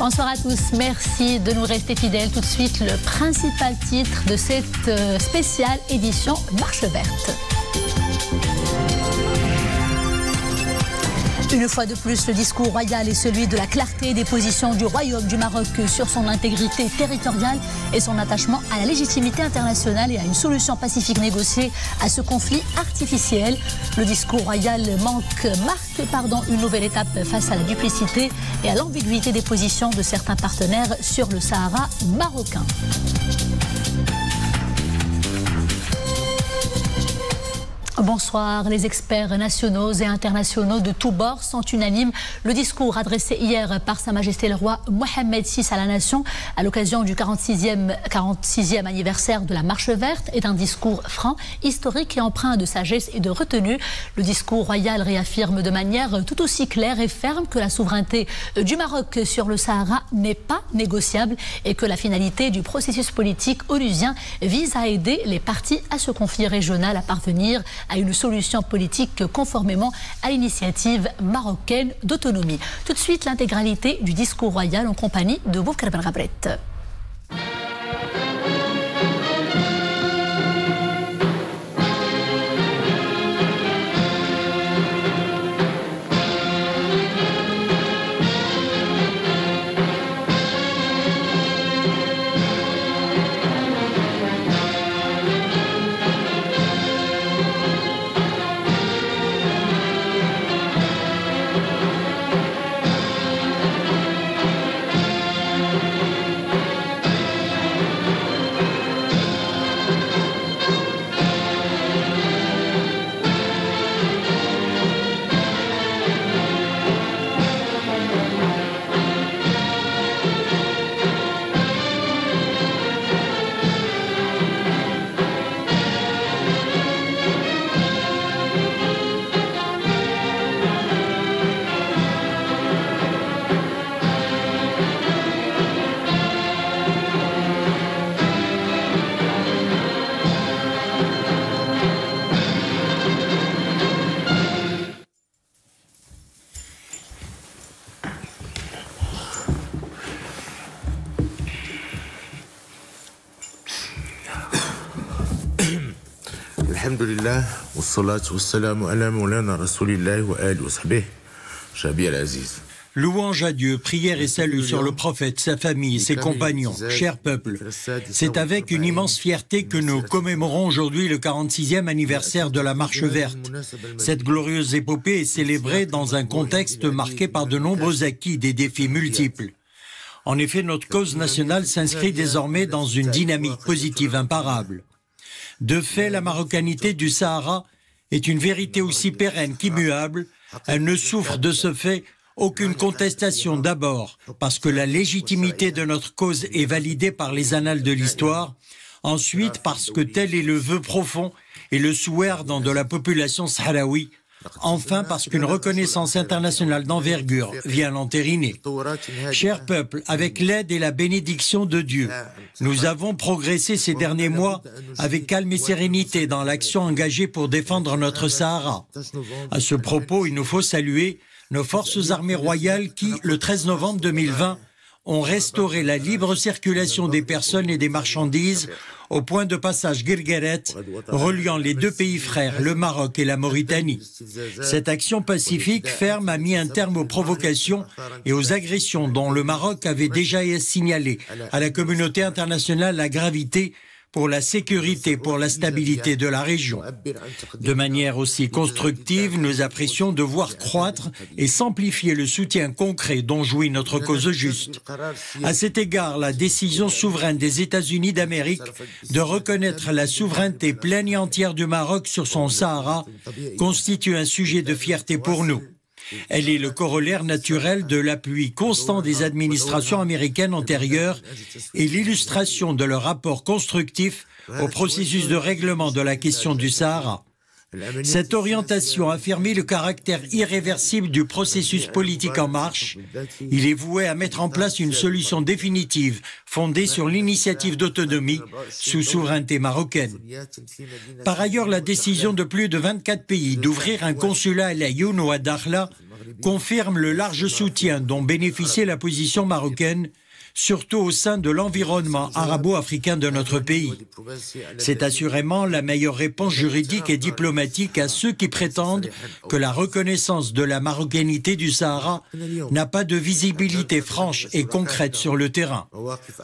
Bonsoir à tous, merci de nous rester fidèles. Tout de suite, le principal titre de cette spéciale édition Marche verte. Une fois de plus, le discours royal est celui de la clarté des positions du Royaume du Maroc sur son intégrité territoriale et son attachement à la légitimité internationale et à une solution pacifique négociée à ce conflit artificiel. Le discours royal marque une nouvelle étape face à la duplicité et à l'ambiguïté des positions de certains partenaires sur le Sahara marocain. Bonsoir. Les experts nationaux et internationaux de tous bords sont unanimes. Le discours adressé hier par Sa Majesté le Roi Mohammed VI à la Nation à l'occasion du 46e anniversaire de la Marche verte est un discours franc, historique et empreint de sagesse et de retenue. Le discours royal réaffirme de manière tout aussi claire et ferme que la souveraineté du Maroc sur le Sahara n'est pas négociable et que la finalité du processus politique onusien vise à aider les parties à ce conflit régional à parvenir à une solution politique conformément à l'initiative marocaine d'autonomie. Tout de suite, l'intégralité du discours royal en compagnie de Boubacar Ben Ghabret. Alhamdulillah, wassalatu wassalamu ala moulana rasoulillah wa alihi wa sahbihi, Chabi al-Aziz. Louange à Dieu, prière et salut sur le prophète, sa famille, ses compagnons, cher peuple. C'est avec une immense fierté que nous commémorons aujourd'hui le 46e anniversaire de la Marche verte. Cette glorieuse épopée est célébrée dans un contexte marqué par de nombreux acquis, des défis multiples. En effet, notre cause nationale s'inscrit désormais dans une dynamique positive imparable. De fait, la marocanité du Sahara est une vérité aussi pérenne qu'immuable. Elle ne souffre de ce fait aucune contestation, d'abord parce que la légitimité de notre cause est validée par les annales de l'histoire, ensuite parce que tel est le vœu profond et le souhait ardent de la population sahraoui, enfin parce qu'une reconnaissance internationale d'envergure vient l'entériner. Cher peuple, avec l'aide et la bénédiction de Dieu, nous avons progressé ces derniers mois avec calme et sérénité dans l'action engagée pour défendre notre Sahara. À ce propos, il nous faut saluer nos forces armées royales qui, le 13 novembre 2020, ont restauré la libre circulation des personnes et des marchandises au point de passage Guergueret, reliant les deux pays frères, le Maroc et la Mauritanie. Cette action pacifique ferme a mis un terme aux provocations et aux agressions dont le Maroc avait déjà signalé à la communauté internationale la gravité pour la sécurité, pour la stabilité de la région. De manière aussi constructive, nous apprécions de voir croître et s'amplifier le soutien concret dont jouit notre cause juste. À cet égard, la décision souveraine des États-Unis d'Amérique de reconnaître la souveraineté pleine et entière du Maroc sur son Sahara constitue un sujet de fierté pour nous. Elle est le corollaire naturel de l'appui constant des administrations américaines antérieures et l'illustration de leur rapport constructif au processus de règlement de la question du Sahara. Cette orientation affirme le caractère irréversible du processus politique en marche. Il est voué à mettre en place une solution définitive fondée sur l'initiative d'autonomie sous souveraineté marocaine. Par ailleurs, la décision de plus de 24 pays d'ouvrir un consulat à Laayoune ou à Dakhla confirme le large soutien dont bénéficiait la position marocaine, surtout au sein de l'environnement arabo-africain de notre pays. C'est assurément la meilleure réponse juridique et diplomatique à ceux qui prétendent que la reconnaissance de la marocanité du Sahara n'a pas de visibilité franche et concrète sur le terrain.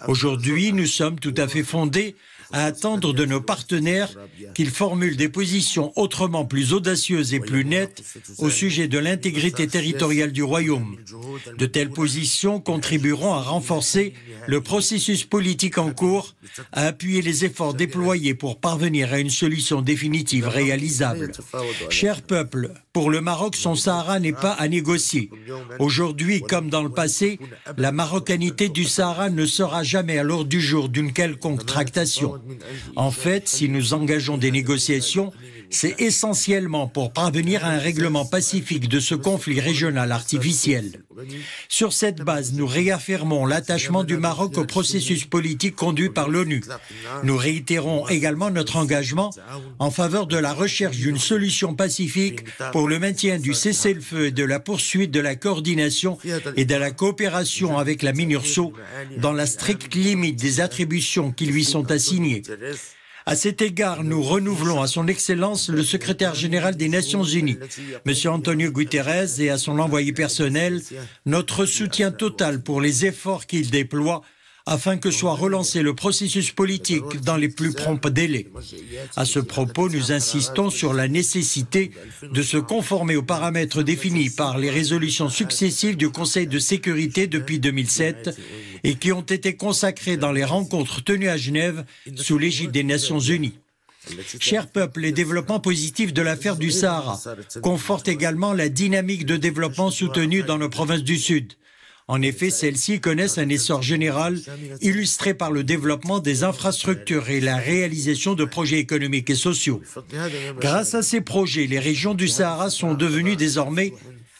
Aujourd'hui, nous sommes tout à fait fondés à attendre de nos partenaires qu'ils formulent des positions autrement plus audacieuses et plus nettes au sujet de l'intégrité territoriale du royaume. De telles positions contribueront à renforcer le processus politique en cours, à appuyer les efforts déployés pour parvenir à une solution définitive réalisable. Cher peuple, pour le Maroc, son Sahara n'est pas à négocier. Aujourd'hui, comme dans le passé, la marocanité du Sahara ne sera jamais à l'ordre du jour d'une quelconque tractation. En fait, si nous engageons des négociations, c'est essentiellement pour parvenir à un règlement pacifique de ce conflit régional artificiel. Sur cette base, nous réaffirmons l'attachement du Maroc au processus politique conduit par l'ONU. Nous réitérons également notre engagement en faveur de la recherche d'une solution pacifique pour le maintien du cessez-le-feu et de la poursuite de la coordination et de la coopération avec la MINURSO dans la stricte limite des attributions qui lui sont assignées. À cet égard, nous renouvelons à son Excellence le secrétaire général des Nations Unies, M. Antonio Guterres, et à son envoyé personnel, notre soutien total pour les efforts qu'il déploie afin que soit relancé le processus politique dans les plus prompts délais. À ce propos, nous insistons sur la nécessité de se conformer aux paramètres définis par les résolutions successives du Conseil de sécurité depuis 2007 et qui ont été consacrées dans les rencontres tenues à Genève sous l'égide des Nations Unies. Chers peuples, les développements positifs de l'affaire du Sahara confortent également la dynamique de développement soutenue dans nos provinces du Sud. En effet, celles-ci connaissent un essor général illustré par le développement des infrastructures et la réalisation de projets économiques et sociaux. Grâce à ces projets, les régions du Sahara sont devenues désormais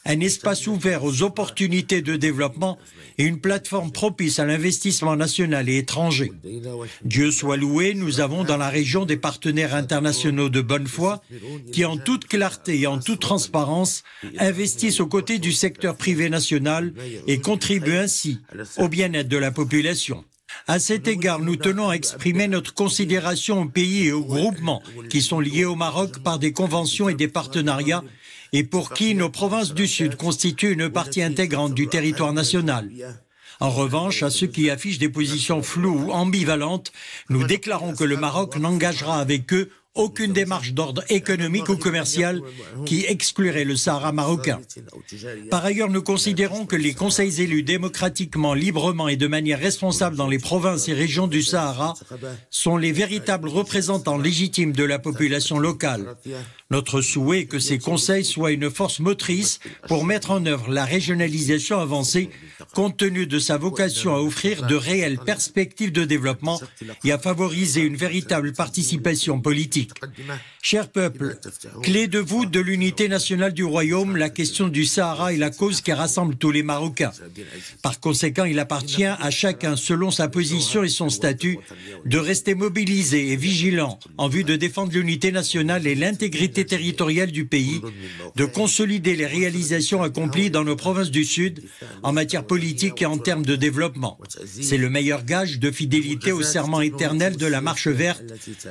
un espace ouvert aux opportunités de développement et une plateforme propice à l'investissement national et étranger. Dieu soit loué, nous avons dans la région des partenaires internationaux de bonne foi qui, en toute clarté et en toute transparence, investissent aux côtés du secteur privé national et contribuent ainsi au bien-être de la population. À cet égard, nous tenons à exprimer notre considération aux pays et aux groupements qui sont liés au Maroc par des conventions et des partenariats et pour qui nos provinces du Sud constituent une partie intégrante du territoire national. En revanche, à ceux qui affichent des positions floues ou ambivalentes, nous déclarons que le Maroc n'engagera avec eux aucune démarche d'ordre économique ou commercial qui exclurait le Sahara marocain. Par ailleurs, nous considérons que les conseils élus démocratiquement, librement et de manière responsable dans les provinces et régions du Sahara sont les véritables représentants légitimes de la population locale. Notre souhait est que ces conseils soient une force motrice pour mettre en œuvre la régionalisation avancée compte tenu de sa vocation à offrir de réelles perspectives de développement et à favoriser une véritable participation politique. Chers peuples, clé de voûte de l'unité nationale du royaume, la question du Sahara est la cause qui rassemble tous les Marocains. Par conséquent, il appartient à chacun, selon sa position et son statut, de rester mobilisé et vigilant en vue de défendre l'unité nationale et l'intégrité territoriale du pays, de consolider les réalisations accomplies dans nos provinces du Sud en matière politique et en termes de développement. C'est le meilleur gage de fidélité au serment éternel de la marche verte,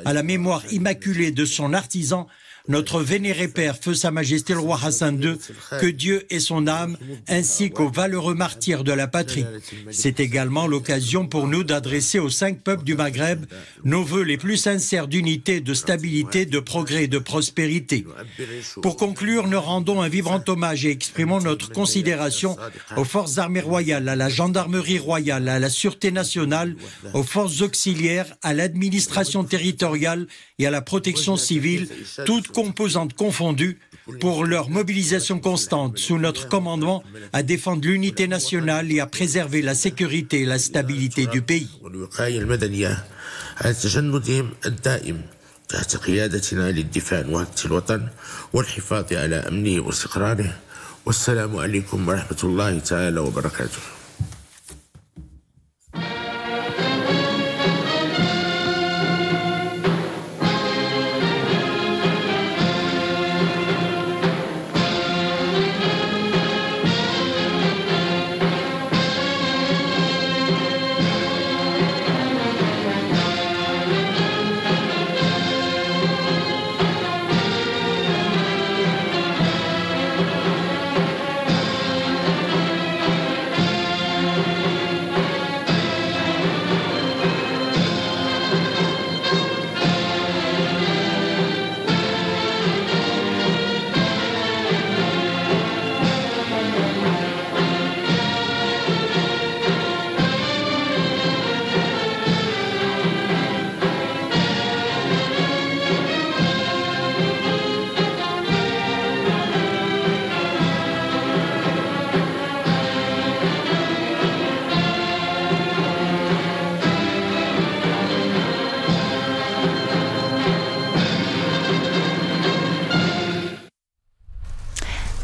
à la mémoire immaculée de son artisan, notre vénéré père, feu Sa Majesté le roi Hassan II, que Dieu ait son âme, ainsi qu'aux valeureux martyrs de la patrie. C'est également l'occasion pour nous d'adresser aux 5 peuples du Maghreb nos vœux les plus sincères d'unité, de stabilité, de progrès et de prospérité. Pour conclure, nous rendons un vibrant hommage et exprimons notre considération aux forces armées royales, à la gendarmerie royale, à la sûreté nationale, aux forces auxiliaires, à l'administration territoriale et à la protection civile, toutes composantes confondues, pour leur mobilisation constante sous notre commandement à défendre l'unité nationale et à préserver la sécurité et la stabilité du pays. تحت قيادتنا للدفاع عن وحدة الوطن والحفاظ على أمنه واستقراره. والسلام عليكم ورحمة الله تعالى وبركاته.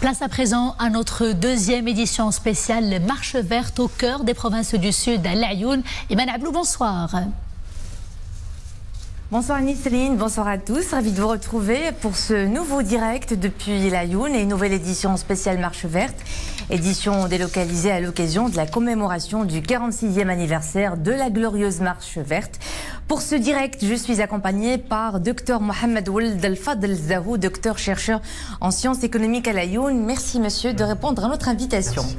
Place à présent à notre deuxième édition spéciale Marche verte au cœur des provinces du Sud à Laayoune. Iman Ablou, bonsoir. Bonsoir Nisrine, bonsoir à tous. Ravi de vous retrouver pour ce nouveau direct depuis Laayoune et une nouvelle édition spéciale Marche verte. Édition délocalisée à l'occasion de la commémoration du 46e anniversaire de la glorieuse Marche verte. Pour ce direct, je suis accompagnée par Dr Mohamed Ould El-Fadl Zahou, docteur chercheur en sciences économiques à Laayoune. Merci monsieur de répondre à notre invitation. Merci.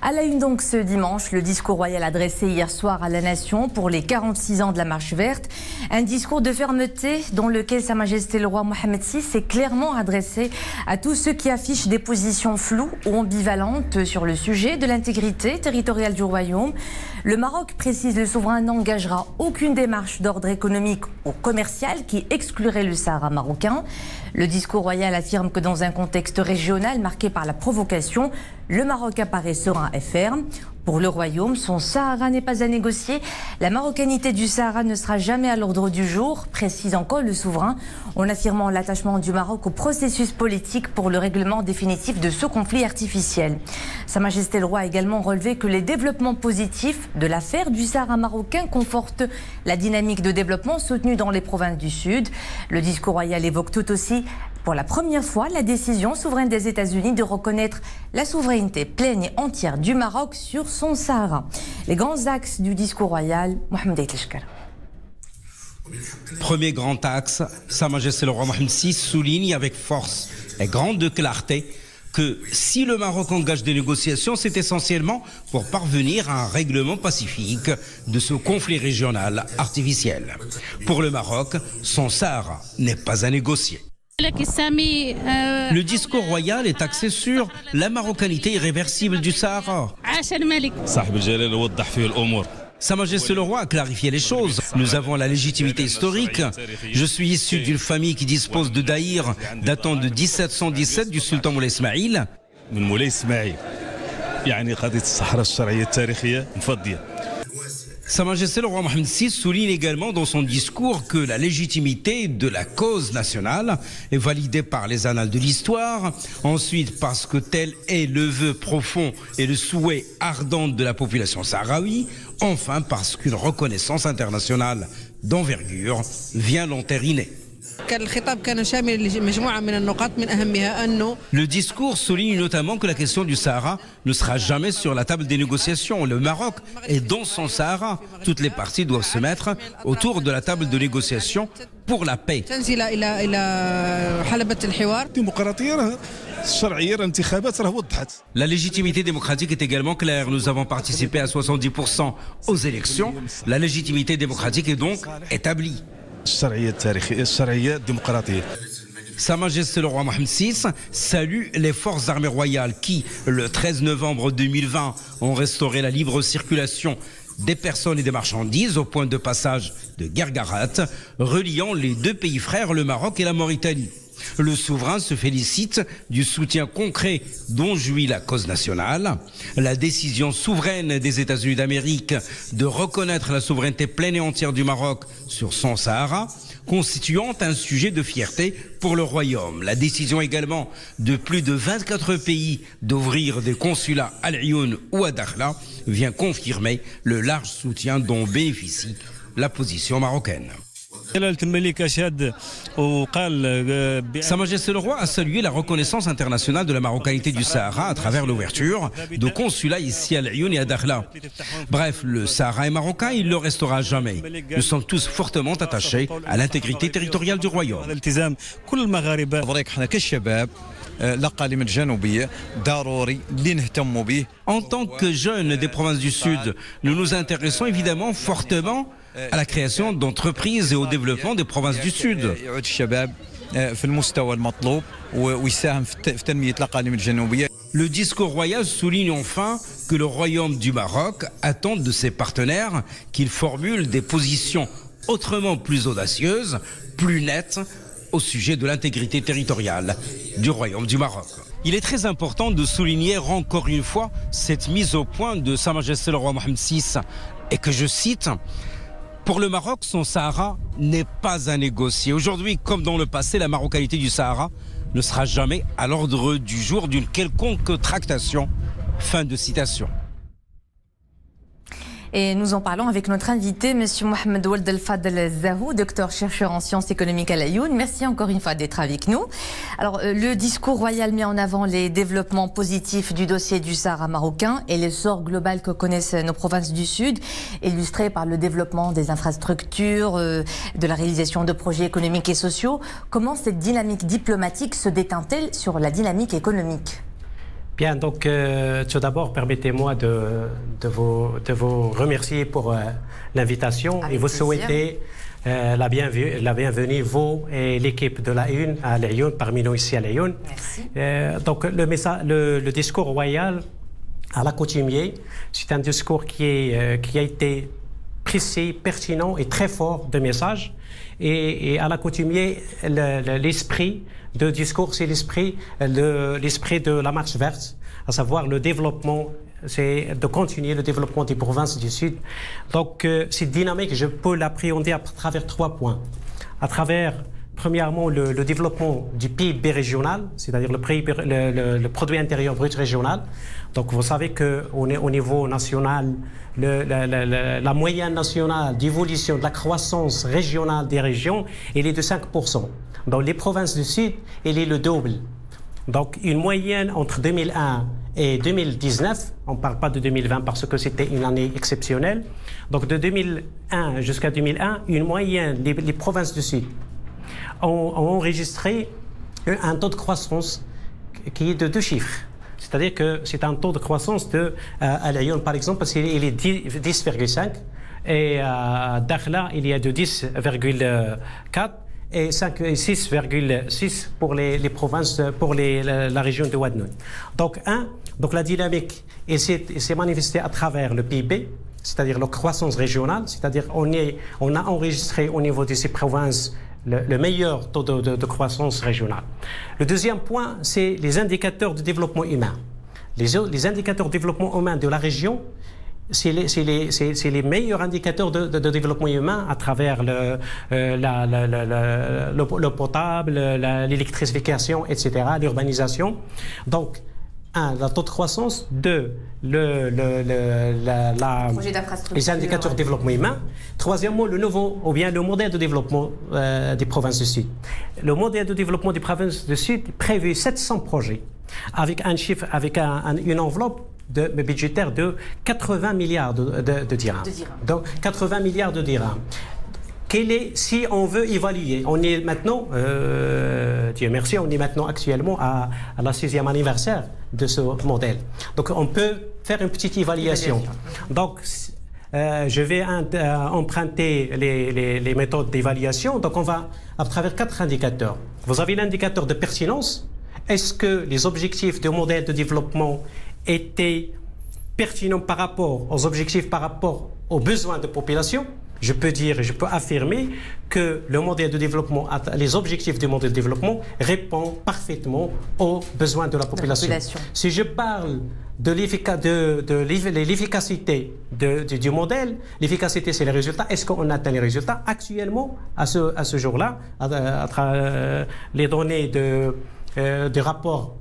À la une donc ce dimanche, le discours royal adressé hier soir à la nation pour les 46 ans de la Marche verte. Un discours de fermeté dans lequel Sa Majesté le roi Mohamed VI s'est clairement adressé à tous ceux qui affichent des positions floues ou ambivalentes sur le sujet de l'intégrité territoriale du royaume. Le Maroc, précise le souverain, n'engagera aucune démarche d'ordre économique ou commercial qui exclurait le Sahara marocain. Le discours royal affirme que dans un contexte régional marqué par la provocation, le Maroc apparaît serein et ferme. Pour le royaume, son Sahara n'est pas à négocier. La marocanité du Sahara ne sera jamais à l'ordre du jour, précise encore le souverain, en affirmant l'attachement du Maroc au processus politique pour le règlement définitif de ce conflit artificiel. Sa Majesté le roi a également relevé que les développements positifs de l'affaire du Sahara marocain confortent la dynamique de développement soutenue dans les provinces du Sud. Le discours royal évoque tout aussi, pour la première fois, la décision souveraine des États-Unis de reconnaître la souveraineté pleine et entière du Maroc sur son Sahara. Les grands axes du discours royal, Mohamed Eitleshkar. Premier grand axe, Sa Majesté le roi Mohamed VI souligne avec force et grande clarté que si le Maroc engage des négociations, c'est essentiellement pour parvenir à un règlement pacifique de ce conflit régional artificiel. Pour le Maroc, son Sahara n'est pas à négocier. Le discours royal est axé sur la marocanité irréversible du Sahara. Sa Majesté le roi a clarifié les choses. Nous avons la légitimité historique. Je suis issu d'une famille qui dispose de daïrs datant de 1717 du sultan Moulay Ismaïl. Sa Majesté le roi Mohamed VI souligne également dans son discours que la légitimité de la cause nationale est validée par les annales de l'histoire, ensuite parce que tel est le vœu profond et le souhait ardent de la population sahraoui, enfin parce qu'une reconnaissance internationale d'envergure vient l'entériner. Le discours souligne notamment que la question du Sahara ne sera jamais sur la table des négociations. Le Maroc est dans son Sahara. Toutes les parties doivent se mettre autour de la table de négociation pour la paix. La légitimité démocratique est également claire. Nous avons participé à 70% aux élections. La légitimité démocratique est donc établie. Sa Majesté le roi Mohamed VI salue les forces armées royales qui, le 13 novembre 2020, ont restauré la libre circulation des personnes et des marchandises au point de passage de Guergarat, reliant les deux pays frères, le Maroc et la Mauritanie. Le souverain se félicite du soutien concret dont jouit la cause nationale. La décision souveraine des États-Unis d'Amérique de reconnaître la souveraineté pleine et entière du Maroc sur son Sahara constituant un sujet de fierté pour le royaume. La décision également de plus de 24 pays d'ouvrir des consulats à Lyon ou à Dakhla vient confirmer le large soutien dont bénéficie la position marocaine. Sa Majesté le Roi a salué la reconnaissance internationale de la marocanité du Sahara à travers l'ouverture de consulats ici à Lyon et à Dakhla. Bref, le Sahara est marocain et il le restera jamais. Nous sommes tous fortement attachés à l'intégrité territoriale du royaume. En tant que jeunes des provinces du Sud, nous nous intéressons évidemment fortement à la création d'entreprises et au développement des provinces du Sud. Le discours royal souligne enfin que le royaume du Maroc attend de ses partenaires qu'ils formulent des positions autrement plus audacieuses, plus nettes au sujet de l'intégrité territoriale du royaume du Maroc. Il est très important de souligner encore une fois cette mise au point de Sa Majesté le Roi Mohammed VI et que je cite: pour le Maroc, son Sahara n'est pas à négocier. Aujourd'hui, comme dans le passé, la marocanité du Sahara ne sera jamais à l'ordre du jour d'une quelconque tractation. Fin de citation. Et nous en parlons avec notre invité, M. Mohamed Oueld El Fadel Zahou, docteur chercheur en sciences économiques à Lyon. Merci encore une fois d'être avec nous. Alors, le discours royal met en avant les développements positifs du dossier du Sahara marocain et l'essor global que connaissent nos provinces du Sud, illustré par le développement des infrastructures, de la réalisation de projets économiques et sociaux. Comment cette dynamique diplomatique se déteint-elle sur la dynamique économique ? Bien, donc tout d'abord, permettez-moi de vous remercier pour l'invitation et vous souhaiter la bienvenue, vous et l'équipe de la Une à Lyon, parmi nous ici à Lyon. Merci. Donc le discours royal à l'accoutumée, c'est un discours qui a été précis, pertinent et très fort de message. Et à l'accoutumée, l'esprit de discours, c'est l'esprit de la marche verte, à savoir le développement, c'est de continuer le développement des provinces du Sud. Donc, cette dynamique, je peux l'appréhender à travers 3 points. À travers, premièrement, le développement du PIB régional, c'est-à-dire le produit intérieur brut régional. Donc, vous savez qu'au niveau national, la moyenne nationale d'évolution de la croissance régionale des régions, elle est de 5%. Dans les provinces du Sud, elle est le double. Donc, une moyenne entre 2001 et 2019, on ne parle pas de 2020 parce que c'était une année exceptionnelle. Donc, de 2001 jusqu'à 2001, une moyenne, les provinces du Sud ont enregistré un taux de croissance qui est de 2 chiffres. C'est-à-dire que c'est un taux de croissance à Lyon, par exemple, il est 10,5 et à Dakhla, il y a de 10,4 et 6,6 pour les provinces, pour la région de Ouadnoun. Donc, la dynamique s'est manifestée à travers le PIB, c'est-à-dire la croissance régionale, c'est-à-dire on a enregistré au niveau de ces provinces le meilleur taux de croissance régionale. Le deuxième point, c'est les indicateurs de développement humain. Les indicateurs de développement humain de la région, c'est les meilleurs indicateurs de développement humain à travers l'eau potable, l'électrification, etc., l'urbanisation. Donc, 1, le taux de croissance, 2, les indicateurs de développement humain. Troisièmement, le modèle de développement des provinces du Sud. Le modèle de développement des provinces du Sud prévu 700 projets, avec une enveloppe budgétaire de 80 milliards de dirhams. Donc, 80 milliards de dirhams. Si on veut évaluer, on est maintenant, Dieu merci, on est maintenant actuellement à la 6e anniversaire de ce modèle. Donc on peut faire une petite évaluation. Donc je vais emprunter les méthodes d'évaluation. Donc on va à travers 4 indicateurs. Vous avez l'indicateur de pertinence. Est-ce que les objectifs du modèle de développement étaient pertinents par rapport aux objectifs, par rapport aux besoins de population? je peux dire et je peux affirmer que le modèle de développement, les objectifs du modèle de développement répondent parfaitement aux besoins de la population. Si je parle de l'efficacité du modèle, l'efficacité c'est les résultats. Est-ce qu'on atteint les résultats? Actuellement, à ce jour-là, à travers les données du rapport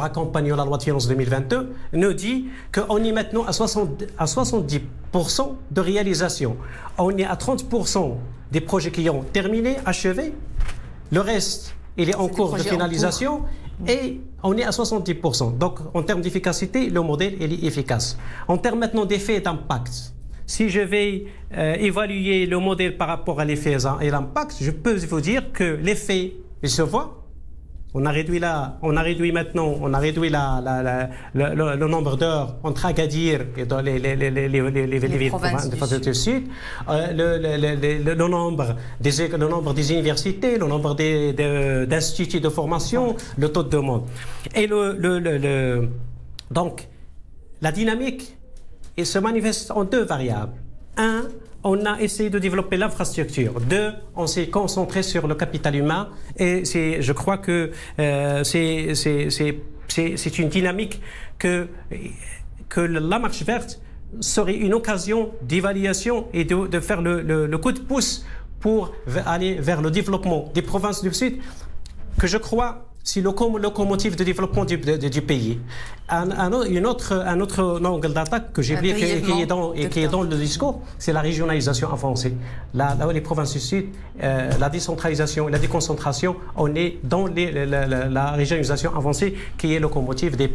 accompagnant la loi de finances 2022 nous dit qu'on est maintenant à 70% de réalisation. On est à 30% des projets qui ont terminé, achevés. Le reste, il est en cours de finalisation et on est à 70%. Donc, en termes d'efficacité, le modèle il est efficace. En termes maintenant d'effet et d'impact, si je vais évaluer le modèle par rapport à l'effet et l'impact, je peux vous dire que l'effet, il se voit. On a réduit le nombre d'heures entre Agadir et dans les villes du Sud, le nombre des universités, le nombre d'instituts de formation, le taux de demande. Et donc, la dynamique se manifeste en deux variables. Un, on a essayé de développer l'infrastructure. Deux, on s'est concentré sur le capital humain. Et je crois que c'est une dynamique que la marche verte serait une occasion d'évaluation et de faire le coup de pouce pour aller vers le développement des provinces du Sud, que je crois c'est le locomotive de développement du pays. Un autre angle d'attaque que j'ai oublié qui est dans le discours, c'est la régionalisation avancée. Là où les provinces du Sud, la décentralisation et la déconcentration, on est dans la régionalisation avancée qui est locomotive des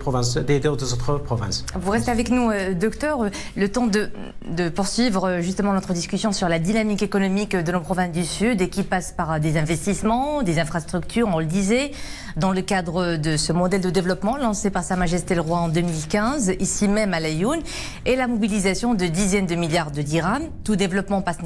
autres provinces. Vous restez avec nous, docteur. Le temps de poursuivre justement notre discussion sur la dynamique économique de nos provinces du Sud et qui passe par des investissements, des infrastructures, on le disait, dans le cadre de ce modèle de développement lancé par Sa Majesté le Roi en 2015, ici même à Laayoune, et la mobilisation de dizaines de milliards de dirhams. Tout développement passe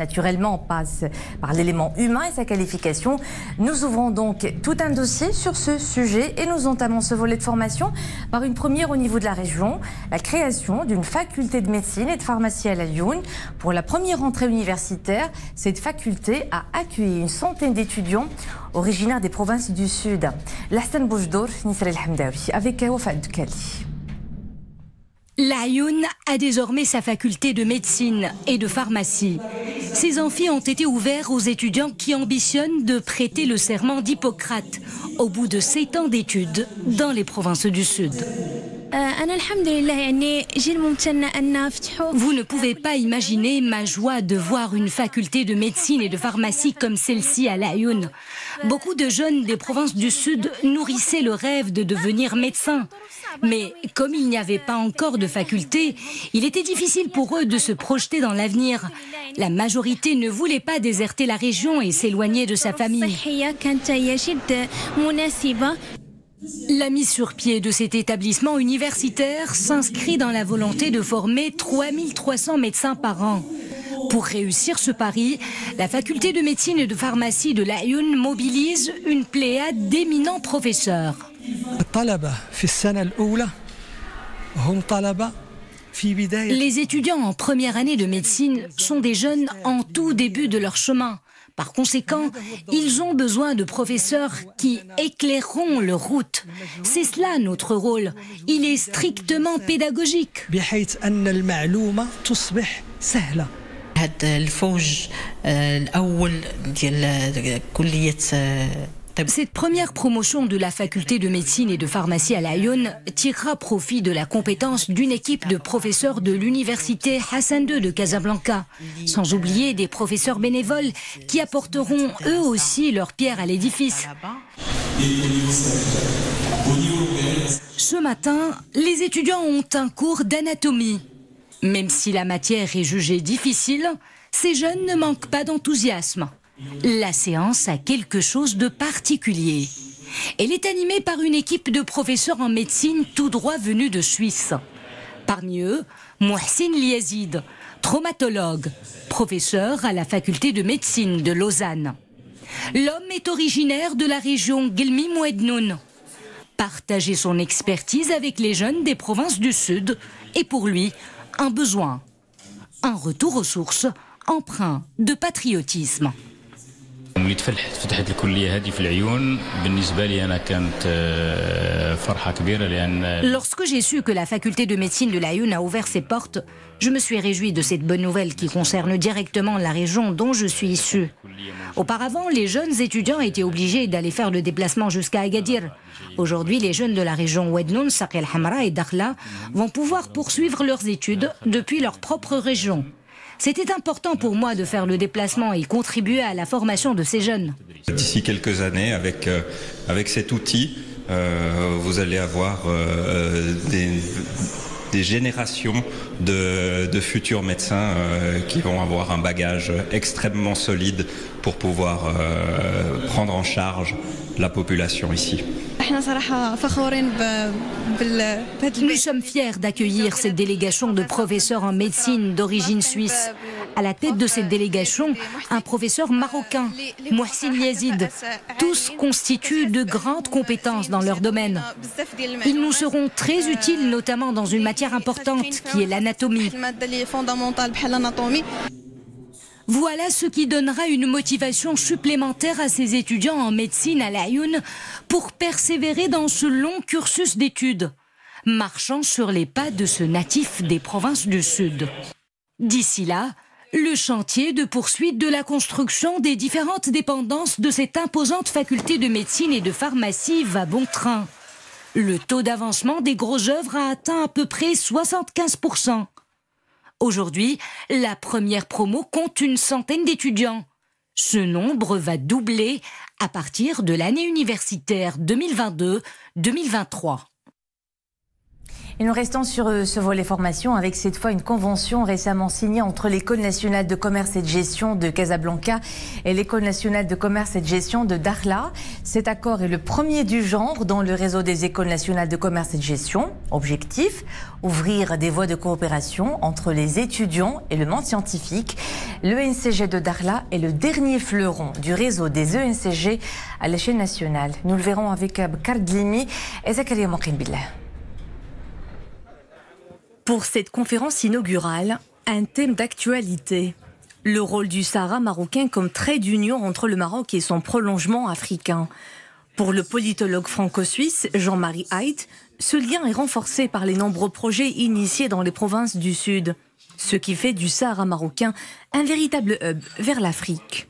par l'élément humain et sa qualification. Nous ouvrons donc tout un dossier sur ce sujet et nous entamons ce volet de formation par une première au niveau de la région, la création d'une faculté de médecine et de pharmacie à Laayoune. Pour la première rentrée universitaire, cette faculté a accueilli une centaine d'étudiants originaires des provinces du Sud. L'Hassan Boujdour, Nisra El Hamdawi, avec Wafa Doukali. Laayoune a désormais sa faculté de médecine et de pharmacie. Ces amphis ont été ouverts aux étudiants qui ambitionnent de prêter le serment d'Hippocrate au bout de 7 ans d'études dans les provinces du Sud. Vous ne pouvez pas imaginer ma joie de voir une faculté de médecine et de pharmacie comme celle-ci à Laayoune. Beaucoup de jeunes des provinces du Sud nourrissaient le rêve de devenir médecin. Mais comme il n'y avait pas encore de faculté, il était difficile pour eux de se projeter dans l'avenir. La majorité ne voulait pas déserter la région et s'éloigner de sa famille. La mise sur pied de cet établissement universitaire s'inscrit dans la volonté de former 3300 médecins par an. Pour réussir ce pari, la faculté de médecine et de pharmacie de Laayoune mobilise une pléiade d'éminents professeurs. Les étudiants en première année de médecine sont des jeunes en tout début de leur chemin. Par conséquent, ils ont besoin de professeurs qui éclaireront leur route. C'est cela notre rôle. Il est strictement pédagogique. Cette première promotion de la faculté de médecine et de pharmacie à Laayoune tirera profit de la compétence d'une équipe de professeurs de l'université Hassan II de Casablanca, sans oublier des professeurs bénévoles qui apporteront eux aussi leur pierre à l'édifice. Ce matin, les étudiants ont un cours d'anatomie. Même si la matière est jugée difficile, ces jeunes ne manquent pas d'enthousiasme. La séance a quelque chose de particulier. Elle est animée par une équipe de professeurs en médecine tout droit venus de Suisse. Parmi eux, Mohsin Liazid, traumatologue, professeur à la faculté de médecine de Lausanne. L'homme est originaire de la région Guelmi-Mouednoun. Partager son expertise avec les jeunes des provinces du Sud est pour lui un besoin. Un retour aux sources, empreint de patriotisme. Lorsque j'ai su que la faculté de médecine de l'Aïoun a ouvert ses portes, je me suis réjoui de cette bonne nouvelle qui concerne directement la région dont je suis issu. Auparavant, les jeunes étudiants étaient obligés d'aller faire le déplacement jusqu'à Agadir. Aujourd'hui, les jeunes de la région Oued-Noun, Saqi el-Hamra et Dakhla vont pouvoir poursuivre leurs études depuis leur propre région. C'était important pour moi de faire le déplacement et contribuer à la formation de ces jeunes. D'ici quelques années, avec cet outil, vous allez avoir des générations de futurs médecins qui vont avoir un bagage extrêmement solide pour pouvoir prendre en charge la population ici. Nous sommes fiers d'accueillir cette délégation de professeurs en médecine d'origine suisse. À la tête de cette délégation, un professeur marocain, Mohsin Yazid. Tous constituent de grandes compétences dans leur domaine. Ils nous seront très utiles, notamment dans une matière importante qui est l'anatomie. Voilà ce qui donnera une motivation supplémentaire à ces étudiants en médecine à l'Aïoun pour persévérer dans ce long cursus d'études, marchant sur les pas de ce natif des provinces du Sud. D'ici là, le chantier de poursuite de la construction des différentes dépendances de cette imposante faculté de médecine et de pharmacie va bon train. Le taux d'avancement des grosses œuvres a atteint à peu près 75%. Aujourd'hui, la première promo compte une centaine d'étudiants. Ce nombre va doubler à partir de l'année universitaire 2022-2023. Et nous restons sur ce volet formation avec cette fois une convention récemment signée entre l'École nationale de commerce et de gestion de Casablanca et l'École nationale de commerce et de gestion de Dakhla. Cet accord est le premier du genre dans le réseau des écoles nationales de commerce et de gestion. Objectif, ouvrir des voies de coopération entre les étudiants et le monde scientifique. L'ENCG de Dakhla est le dernier fleuron du réseau des ENCG à l'échelle nationale. Nous le verrons avec Abkar Dlimi et Zakaria Moukimbillah. Pour cette conférence inaugurale, un thème d'actualité. Le rôle du Sahara marocain comme trait d'union entre le Maroc et son prolongement africain. Pour le politologue franco-suisse Jean-Marie Haidt, ce lien est renforcé par les nombreux projets initiés dans les provinces du Sud, ce qui fait du Sahara marocain un véritable hub vers l'Afrique.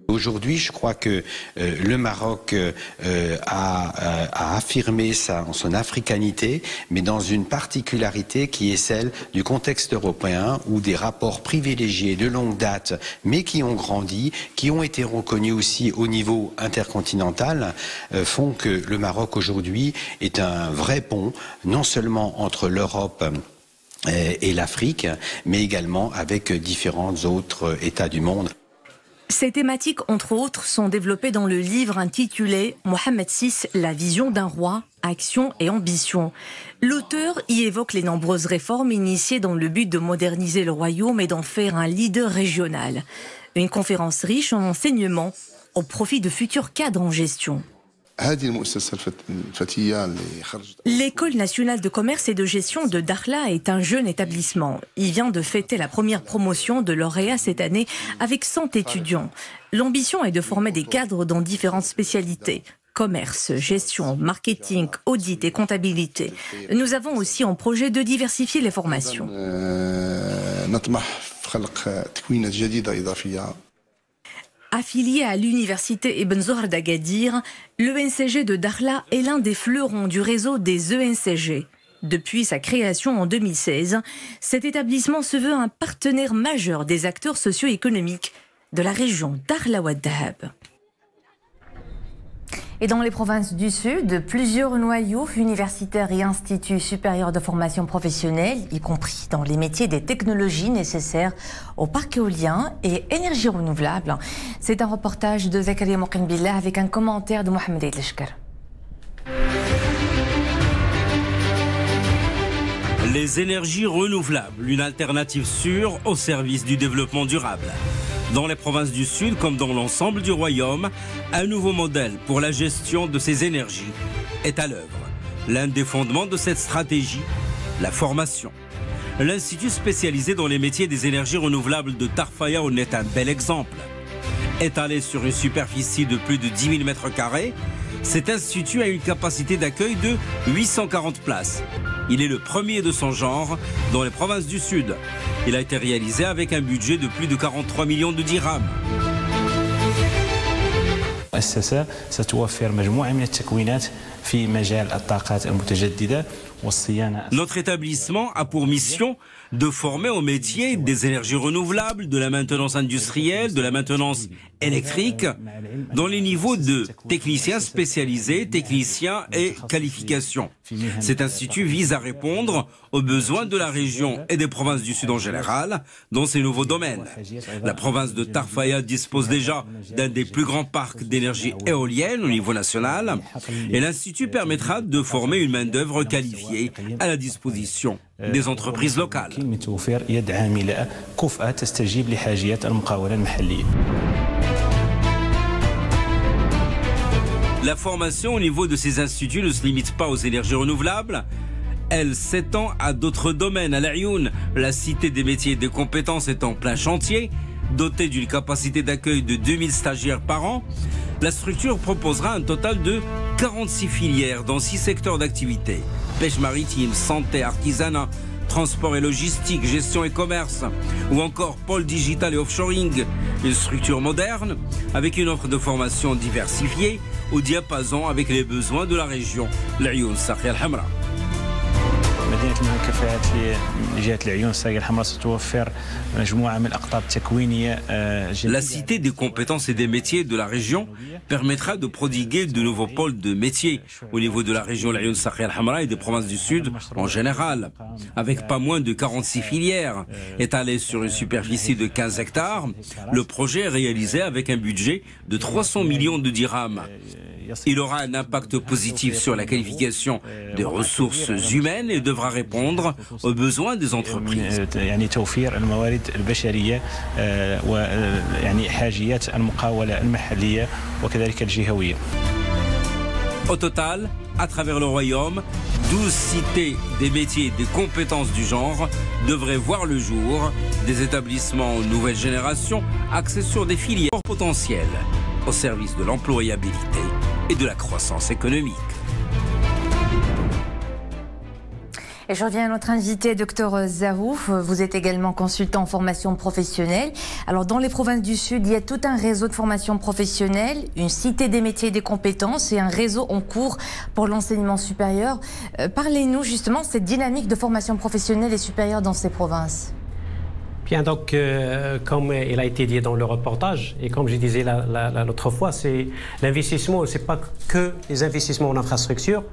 Aujourd'hui, je crois que le Maroc a affirmé son africanité, mais dans une particularité qui est celle du contexte européen, où des rapports privilégiés de longue date, mais qui ont grandi, qui ont été reconnus aussi au niveau intercontinental, font que le Maroc aujourd'hui est un vrai pont, non seulement entre l'Europe et l'Afrique, mais également avec différents autres États du monde. Ces thématiques, entre autres, sont développées dans le livre intitulé « Mohamed VI, la vision d'un roi, action et ambition ». L'auteur y évoque les nombreuses réformes initiées dans le but de moderniser le royaume et d'en faire un leader régional. Une conférence riche en enseignements au profit de futurs cadres en gestion. L'École nationale de commerce et de gestion de Dakhla est un jeune établissement. Il vient de fêter la première promotion de lauréat cette année avec 100 étudiants. L'ambition est de former des cadres dans différentes spécialités. Commerce, gestion, marketing, audit et comptabilité. Nous avons aussi en projet de diversifier les formations. Affilié à l'université Ibn Zohar d'Agadir, l'ENCG de Dakhla est l'un des fleurons du réseau des ENCG. Depuis sa création en 2016, cet établissement se veut un partenaire majeur des acteurs socio-économiques de la région Dakhla-Oued Dahab. Et dans les provinces du Sud, plusieurs noyaux universitaires et instituts supérieurs de formation professionnelle, y compris dans les métiers des technologies nécessaires au parc éolien et énergie renouvelable. C'est un reportage de Zakaria Moukimbillah avec un commentaire de Mohamed Aïd Leshkar. Les énergies renouvelables, une alternative sûre au service du développement durable. Dans les provinces du Sud, comme dans l'ensemble du royaume, un nouveau modèle pour la gestion de ces énergies est à l'œuvre. L'un des fondements de cette stratégie, la formation. L'Institut spécialisé dans les métiers des énergies renouvelables de Tarfaya en est un bel exemple. Étalé sur une superficie de plus de 10 000 m², cet institut a une capacité d'accueil de 840 places. Il est le premier de son genre dans les provinces du Sud. Il a été réalisé avec un budget de plus de 43 millions de dirhams. المؤسسة ستوفر مجموعة من التكوينات في مجال الطاقات المتجددة والصيانة. Notre établissement a pour mission de former au métier des énergies renouvelables, de la maintenance industrielle, de la maintenance électrique, dans les niveaux de techniciens spécialisés, techniciens et qualifications. Cet institut vise à répondre aux besoins de la région et des provinces du Sud en général dans ces nouveaux domaines. La province de Tarfaya dispose déjà d'un des plus grands parcs d'énergie éolienne au niveau national et l'institut permettra de former une main-d'œuvre qualifiée à la disposition des entreprises locales. La formation au niveau de ces instituts ne se limite pas aux énergies renouvelables. Elle s'étend à d'autres domaines. À l'Aïoun, la cité des métiers et des compétences est en plein chantier. Dotée d'une capacité d'accueil de 2000 stagiaires par an, la structure proposera un total de 46 filières dans 6 secteurs d'activité. Pêche maritime, santé, artisanat, transport et logistique, gestion et commerce, ou encore pôle digital et offshoring. Une structure moderne avec une offre de formation diversifiée au diapason avec les besoins de la région. l'Aïoun Sakhia al-Hamra. مدينة المكافآت لجهة العيون الساقية الحمراء ستوفر مجموعة من الأقطاب التكوينية. La cité des compétences et des métiers de la région permettra de prodiguer de nouveaux pôles de métiers au niveau de la région l'Aïoun Sakhia al-Hamra et des provinces du Sud en général, avec pas moins de 46 filières étalées sur une superficie de 15 hectares. Le projet est réalisé avec un budget de 300 millions de dirhams. Il aura un impact positif sur la qualification des ressources humaines et devra répondre aux besoins des entreprises. Au total, à travers le royaume, 12 cités des métiers et des compétences du genre devraient voir le jour, des établissements nouvelle génération axés sur des filières potentielles au service de l'employabilité et de la croissance économique. Et je reviens à notre invité, Dr Zahouf. Vous êtes également consultant en formation professionnelle. Alors, dans les provinces du Sud, il y a tout un réseau de formation professionnelle, une cité des métiers et des compétences et un réseau en cours pour l'enseignement supérieur. Parlez-nous justement de cette dynamique de formation professionnelle et supérieure dans ces provinces. Bien, donc, comme il a été dit dans le reportage, et comme je disais l'autre fois, c'est l'investissement, ce n'est pas que les investissements en infrastructure.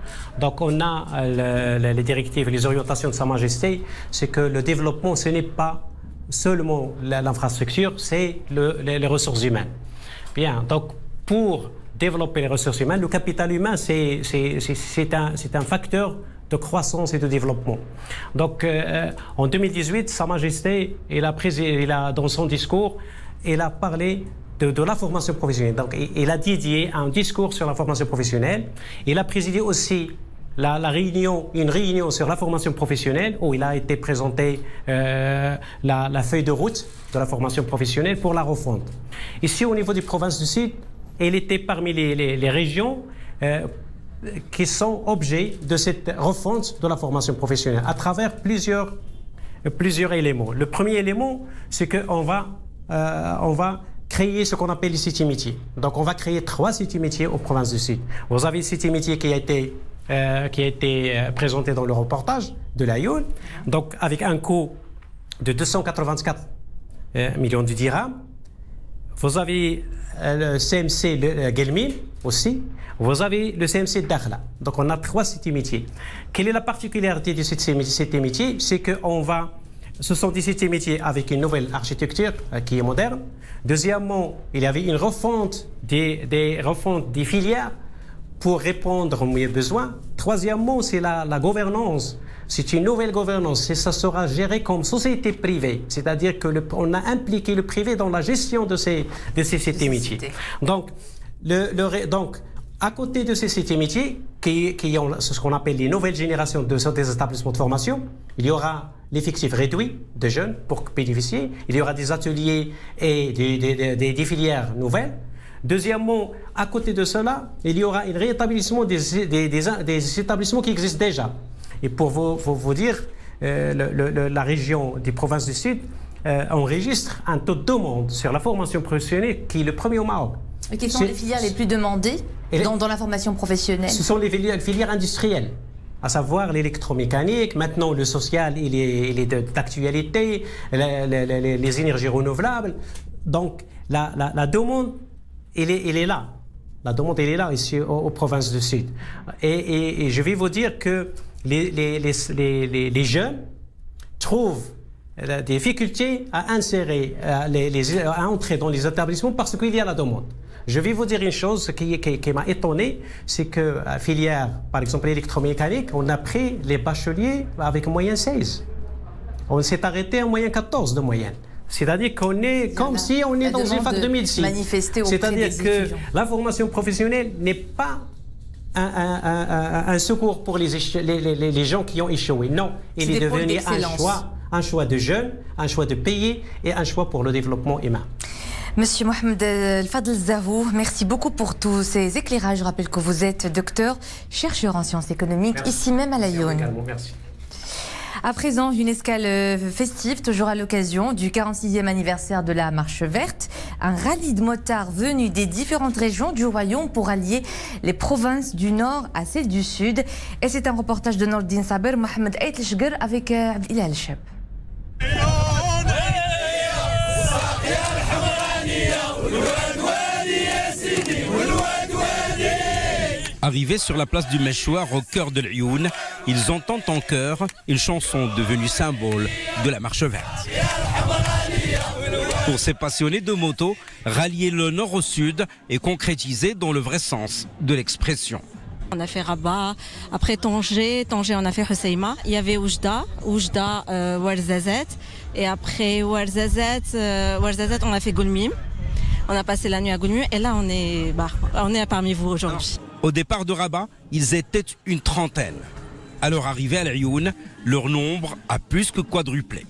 Donc, on a les directives, les orientations de Sa Majesté, c'est que le développement, ce n'est pas seulement l'infrastructure, c'est les ressources humaines. Bien, donc, pour développer les ressources humaines, le capital humain, c'est un facteur de croissance et de développement. Donc, en 2018, Sa Majesté, dans son discours, il a parlé de la formation professionnelle. Donc, il a dédié un discours sur la formation professionnelle. Il a présidé aussi une réunion sur la formation professionnelle où il a été présenté la feuille de route de la formation professionnelle pour la refonte. Ici, au niveau des provinces du Sud, il était parmi les régions qui sont objets de cette refonte de la formation professionnelle à travers plusieurs éléments. Le premier élément, c'est qu'on va créer ce qu'on appelle les cités métiers. Donc, on va créer 3 cités métiers aux provinces du Sud. Vous avez le cité métier qui a été présenté dans le reportage de l'Aïoun, donc avec un coût de 284 millions de dirhams. Vous avez le CMC Guelmim aussi. Vous avez le CMC Dakhla. Donc, on a 3 cités métiers. Quelle est la particularité de ces cités métiers? C'est que ce sont des cités métiers avec une nouvelle architecture qui est moderne. Deuxièmement, il y avait une refonte des filières pour répondre aux besoins. Troisièmement, c'est la gouvernance. C'est une nouvelle gouvernance et ça sera géré comme société privée. C'est-à-dire qu'on a impliqué le privé dans la gestion de ces cités métiers. Donc, à côté de ces sites métiers, qui ont ce qu'on appelle les nouvelles générations des établissements de formation, il y aura l'effectif réduit de jeunes pour bénéficier. Il y aura des ateliers et des filières nouvelles. Deuxièmement, à côté de cela, il y aura un rétablissement des établissements qui existent déjà. Et pour vous dire, la région des provinces du Sud enregistre un taux de demande sur la formation professionnelle qui est le premier au Maroc. Et quelles sont les filières les plus demandées dans la formation professionnelle? Ce sont les filières industrielles, à savoir l'électromécanique, maintenant le social, il est d'actualité, les énergies renouvelables. Donc la demande, elle est là. La demande, elle est là ici aux provinces du Sud. Et je vais vous dire que les jeunes trouvent des difficultés à insérer, à entrer dans les établissements parce qu'il y a la demande. Je vais vous dire une chose qui m'a étonné, c'est que la filière, par exemple l'électromécanique, on a pris les bacheliers avec moyenne 16. On s'est arrêté en moyenne 14 de moyenne. C'est-à-dire qu'on est comme si on est dans une fac 2006. C'est-à-dire que la formation professionnelle n'est pas un secours pour les gens qui ont échoué. Non, il est devenu un choix de jeunes, un choix de pays et un choix pour le développement humain. Monsieur Mohamed El Fadel Zahou, merci beaucoup pour tous ces éclairages. Je rappelle que vous êtes docteur, chercheur en sciences économiques, ici même à Laayoune. Merci. À présent, une escale festive, toujours à l'occasion du 46e anniversaire de la Marche Verte. Un rallye de motards venus des différentes régions du royaume pour allier les provinces du Nord à celles du Sud. Et c'est un reportage de Nordine Saber, Mohamed Ait Lchger avec Abdelillah El-Cheb. Arrivés sur la place du Meshouar au cœur de l'Ayoun, ils entendent en chœur une chanson devenue symbole de la Marche Verte. Pour ces passionnés de moto, rallier le nord au sud est concrétisé dans le vrai sens de l'expression. On a fait Rabat, après Tanger on a fait Hoceima, il y avait Oujda, Ouarzazate, et après Ouarzazate on a fait Goulmim. On a passé la nuit à Goulmim et là on est parmi vous aujourd'hui. Au départ de Rabat, ils étaient une trentaine. À leur arrivée à l'Ayoun, leur nombre a plus que quadruplé.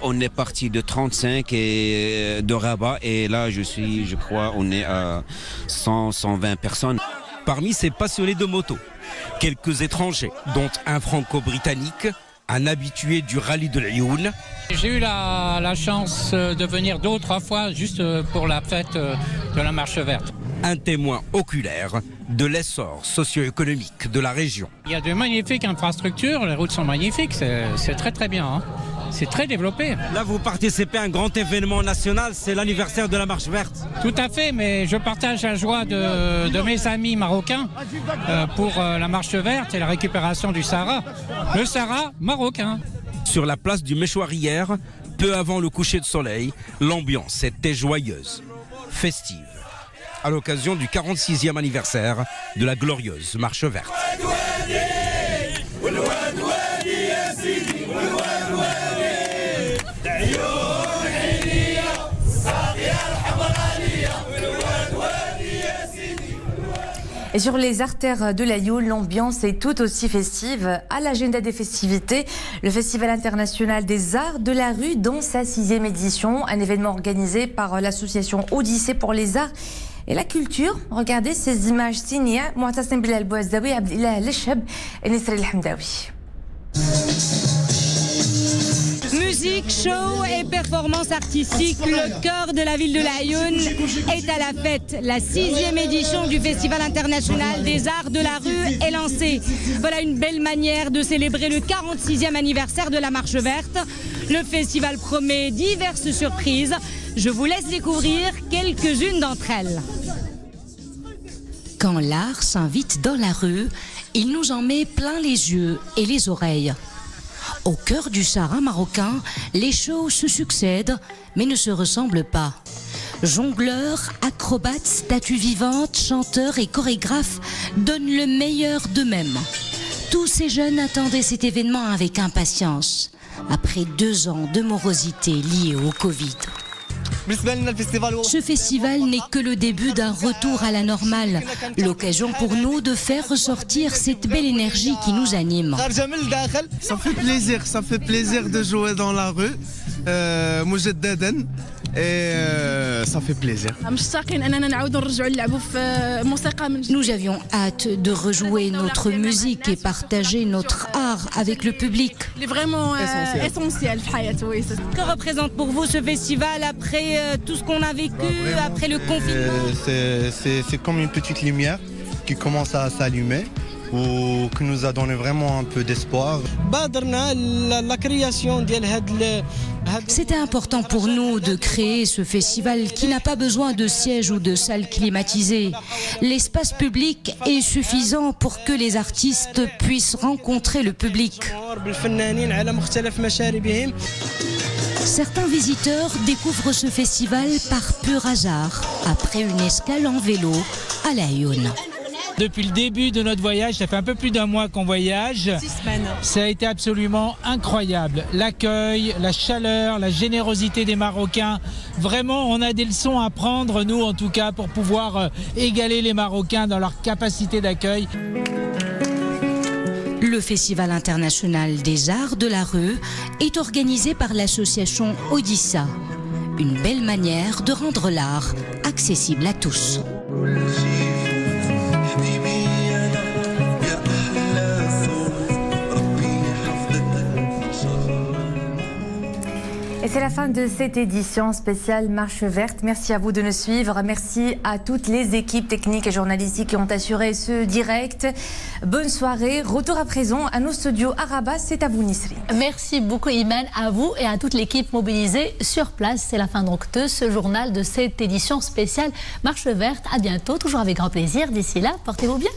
On est parti de 35 de Rabat et là je crois on est à 120 personnes. Parmi ces passionnés de moto, quelques étrangers, dont un franco-britannique, un habitué du rallye de l'Ayoun. J'ai eu la chance de venir 2 ou 3 fois juste pour la fête de la Marche Verte. Un témoin oculaire de l'essor socio-économique de la région. Il y a de magnifiques infrastructures, les routes sont magnifiques, c'est très très bien. Hein. C'est très développé. Là, vous participez à un grand événement national, c'est l'anniversaire de la Marche Verte. Tout à fait, mais je partage la joie de mes amis marocains pour la Marche Verte et la récupération du Sahara. Le Sahara marocain. Sur la place du Meshouar hier, peu avant le coucher de soleil, l'ambiance était joyeuse, festive, à l'occasion du 46e anniversaire de la glorieuse Marche Verte. Et sur les artères de l'Ayoun, l'ambiance est tout aussi festive. À l'agenda des festivités, le Festival international des arts de la rue dans sa 6e édition, un événement organisé par l'association Odyssée pour les arts et la culture. Regardez ces images signées Mouhtassim Bilal Bouazzaoui, Abdelillah El-Cheb et Nisri El-Hamdaoui. Musique, show et performance artistique, le cœur de la ville de l'Ayoun est à la fête. La 6e édition du Festival international des arts de la rue est lancée. Voilà une belle manière de célébrer le 46e anniversaire de la Marche Verte. Le festival promet diverses surprises. Je vous laisse découvrir quelques-unes d'entre elles. Quand l'art s'invite dans la rue, il nous en met plein les yeux et les oreilles. Au cœur du Sahara marocain, les shows se succèdent, mais ne se ressemblent pas. Jongleurs, acrobates, statues vivantes, chanteurs et chorégraphes donnent le meilleur d'eux-mêmes. Tous ces jeunes attendaient cet événement avec impatience, après 2 ans de morosité liée au Covid. Ce festival n'est que le début d'un retour à la normale, l'occasion pour nous de faire ressortir cette belle énergie qui nous anime. Ça fait plaisir de jouer dans la rue, et ça fait plaisir. Nous avions hâte de rejouer notre musique et partager notre art avec le public. C'est vraiment essentiel. Que représente pour vous ce festival après tout ce qu'on a vécu, après le confinement? C'est comme une petite lumière qui commence à s'allumer, ou qui nous a donné vraiment un peu d'espoir. C'était important pour nous de créer ce festival qui n'a pas besoin de sièges ou de salles climatisées. L'espace public est suffisant pour que les artistes puissent rencontrer le public. Certains visiteurs découvrent ce festival par pur hasard, après une escale en vélo à La Laayoune. Depuis le début de notre voyage, ça fait un peu plus d'un mois qu'on voyage. 6 semaines. Ça a été absolument incroyable. L'accueil, la chaleur, la générosité des Marocains. Vraiment, on a des leçons à prendre, nous en tout cas, pour pouvoir égaler les Marocains dans leur capacité d'accueil. Le Festival international des arts de la rue est organisé par l'association Odissa. Une belle manière de rendre l'art accessible à tous. Et c'est la fin de cette édition spéciale Marche Verte. Merci à vous de nous suivre. Merci à toutes les équipes techniques et journalistiques qui ont assuré ce direct. Bonne soirée. Retour à présent à nos studios à Rabat. C'est à vous, Nisri. Merci beaucoup, Iman, à vous et à toute l'équipe mobilisée sur place. C'est la fin donc de ce journal, de cette édition spéciale Marche Verte. À bientôt, toujours avec grand plaisir. D'ici là, portez-vous bien.